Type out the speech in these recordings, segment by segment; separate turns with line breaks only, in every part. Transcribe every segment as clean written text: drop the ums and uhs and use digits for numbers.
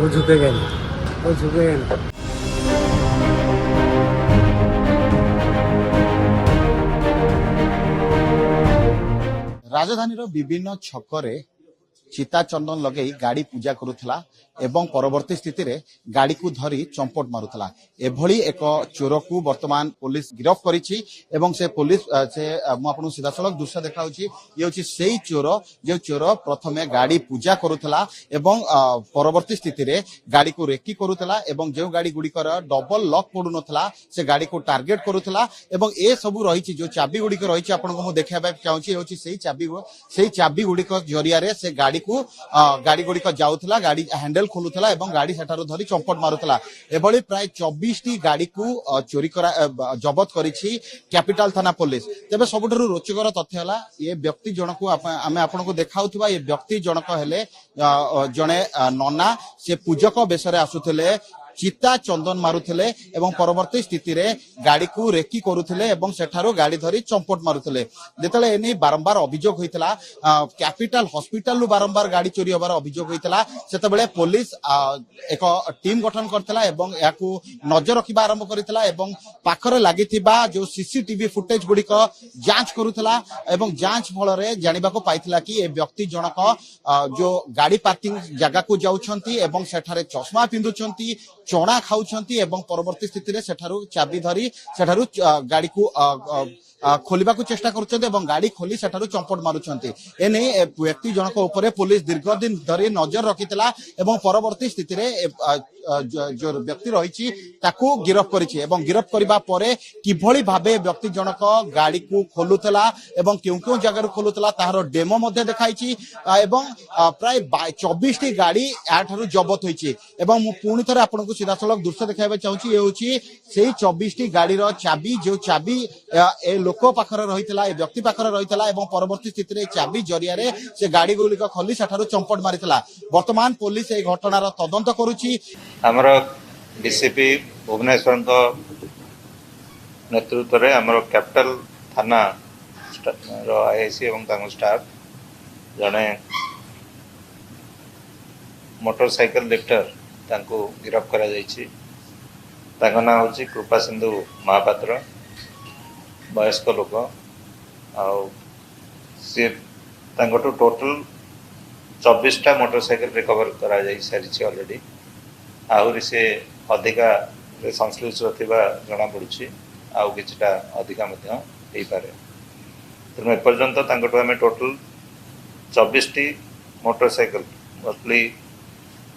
वो झुकेगा नहीं, वो झुकेगा नहीं।
राजधानी विभिन्न छकरे चिता चंदन लगे गाड़ी पूजा करुला एवं परवर्ती स्थिति रे गाड़ी को धरी चंपट मारुला एभली एक चोर को वर्तमान पुलिस गिरफ्त करिछि एवं से पुलिस से आपन सीधा सड़क दृश्य देखाउछि ये होछि सेही चोर जे चोर प्रथमे गाड़ी पूजा करुला एवं परवर्ती स्थिति रे गाड़ी को रेकी करुला एवं जो गाड़ी गुड़िकर डबल लॉक पड़ू नथला से गाड़ी को टार्गेट करुला एवं ए सब रही जो चाबी गुड़िक रही आपको मु देखा चाहूँगी होछि सेही चाबी गुड़िक जरिया रे से गाड़ी को गाड़ी गुड़िक जाउथला गाड़ी हैंडल खोलुथला एवं गाड़ी सेठारु धरी चंपट मारुथला एभली प्राय 24 टी गाड़ी को चोरी करा जबत करिछि कैपिटल थाना पुलिस। तेबे सबुठारु रोचकर तथ्य हला ये व्यक्ति जनक आमे आपनको देखाउथबा ये व्यक्ति जनक हेले जणे नना से पूजक बेसरे आसुथले चिता चंदन मारुथले एवं परवर्ती स्थिति रे गाड़ी को रेकी करुथले एवं सेठारो गाड़ी धरी चंपट मारुथले जेतले एनी बारंबार अभियोग होइतला कैपिटल हॉस्पिटल लु बारंबार गाड़ी चोरी होबार अभियोग होइतला सेतबेले पुलिस एक टीम गठन करथला एवं याकू नजर रखिबा आरंभ करितला एवं पाखरे लागिथिबा जो सीसीटीवी फुटेज गुडी को जांच करुथला एवं जांच फल रे जानिबा को पाइतला कि ए व्यक्ति जनक जो गाड़ी पार्किंग जगह को जाउछंती एवं सेठारे चश्मा पिंदुछंती चना खाउछंती एवं परवर्ती स्थिति रे सेठारु चाबी धरी सेठारु गाड़ी को खोलिबा को चेष्टा करुछंती एवं गाड़ी खोली सेठारु चंपट मारुछंती एने व्यक्ति जनक ऊपर पुलिस दीर्घ दिन धरी नजर रखितला एवं परवर्ती स्थिति रे जो व्यक्ति रही ताकू गिरफ्त करिछि एवं गिरफ्त करबा परे किभली भाबे व्यक्ति जनक गाड़ी को खोलुतला एवं क्यों जगह खोलुतला ताहार डेमो मध्ये देखाइछि एवं प्राय 24 टी गाड़ी याठारु जबत होइछि एवं मु पुणी थरे आपनको सीधा सड़क दृश्य देखाइबा चाहूछि ए होछि सेही 24 टी गाड़ी रो चाबी जो चाबी ए लोक पाखरे रहितला ए व्यक्ति पाखरे रहितला एवं परवर्ती स्थिति रे चाबी जरिया रे से गाड़ी गुलिक खोली सेठारु चंपट मारितला। वर्तमान पुलिस ए घटनार तदंत करूछि।
आमर डीसीपी भुवनेश्वर नेतृत्व रे आमर कैपिटल थाना आईआईसी एवं स्टाफ जड़े मोटरसाइकिल लिफ्टर तांको गिरफ्त करा जायछि। तांको नाम होछि कृपा सिंधु महापात्र वयस्क लोक आउ सी तांको टोटल 24टा मोटरसाइकिल रिकवर करा जाय सारिछि ऑलरेडी आहरी से अधिका संश्लिष्ट थिबा जना पड़ुछि आउ किछटा अधिका मध्य हेई पारे तेणु एपर्यंत तांकटो आमे total 24 T motorcycle mostly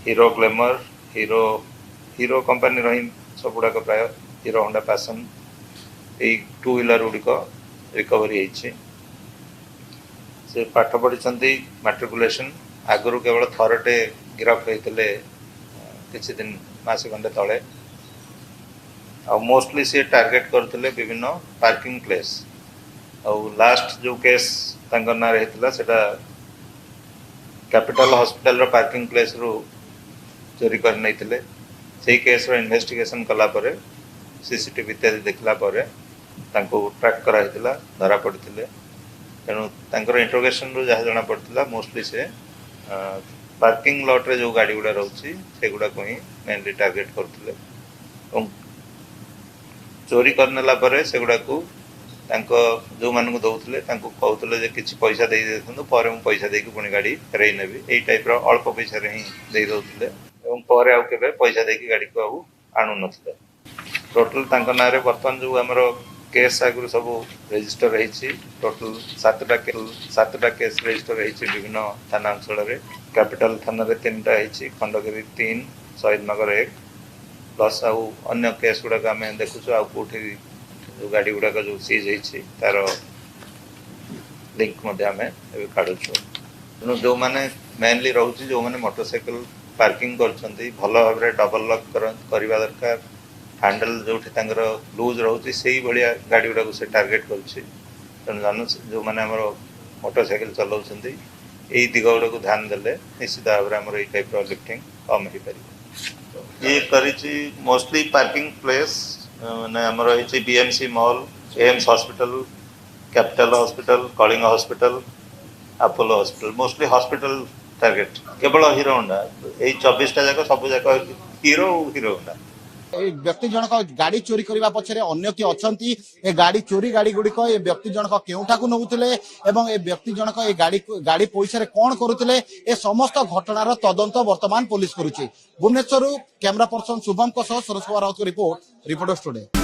hero glamour hero company रही सबुड़ाक प्राय हीरो होंडा पैशन यही 2 व्हीलर गुड़िक रिकवरी होइछि। से पाठ पढ़ी मैट्रिकुलेशन आगु केवल थरटे गिरफ्त होते किसी दिन मासे खंडे तले मोस्टली सी टार्गेट करते विभिन्न पार्किंग प्लेस और लास्ट जो केस ना रही सेटा कैपिटल हॉस्पिटल रो पार्किंग प्लेस रू चोरी कर नहीं से केस रो इन्वेस्टिगेशन कला परे सीसीटीवी इत्यादि देखला परे तांको ट्रैक करा हितला धरा पड़ते तेणु तांकर इंट्रोगेशन रू जहाँ जना पड़ता मोस्टली से पार्किंग लॉट रे जो गाड़ी गुड़ा रोची से गुड़ा को ही मेनली टार्गेट करथिले चोरी करनेला परे से गुड़ा को तांको जो मानकु दउथिले तांको कहउथिले जे किछि पैसा देई देथुन परे मु पैसा देकी पुनी गाड़ी फेरई नेबी एई टाइप रो अल्प पैसा रे ही देई दउथिले एवं परे आउ केबे पैसा देकी गाड़ी को आउ आनु नथिले। टोटल तांको नारे वर्तमान जो हमरो केस आगु सब रजिस्टर रही टोटल 7टा केस रजिस्टर रही विभिन्न थाना अंचल रे कैपिटल थाना रे 3टा है खंडगिरी 3 शहीद नगर 1 प्लस आउ अन्य केस गुड़ाक आम देखुच आउ कौटी जो गाड़ी गुड़ाक जो सीज होती तार लिंक आम काढ़ुचु तेणु जो मैंने मेनली रोचे जो मैंने मोटरसाइकिल पार्किंग कर भल भाव डबल लॉक करवा दरकार हैंडल जो लूज रोचे से भाया गाड़ी गुड़ा से टार्गेट करुँच जो मैंने आम मोटरसाइकिल चलाऊँ यही दिग गुड़ा को ध्यान देले निश्चित भाव में आम टाइप लिफ्टिंग कम हो पार ये करी मोस्टली पार्किंग प्लेस मैंने आम रही BMC mall AIIMS hospital capital hospital Kalinga hospital Apollo hospital mostly hospital target केवल हिरो होंडा यही 24टा जाक सब जाक हिरो होंडा
ए व्यक्ति जनक गाड़ी चोरी करने पछरे अन्य किए अछंती ए गाड़ी चोरी गाड़ी गुड़िक ए व्यक्ति जनक केउठा को नउथिले एवं ए व्यक्ति जनक ए गाड़ी पैसा रे कोन करूथिले ए समस्त घटनार तदंत वर्तमान पुलिस करूची। भुवनेश्वर कैमरा पर्सन शुभम को सह Suresh Kumar Raut report reporter studio.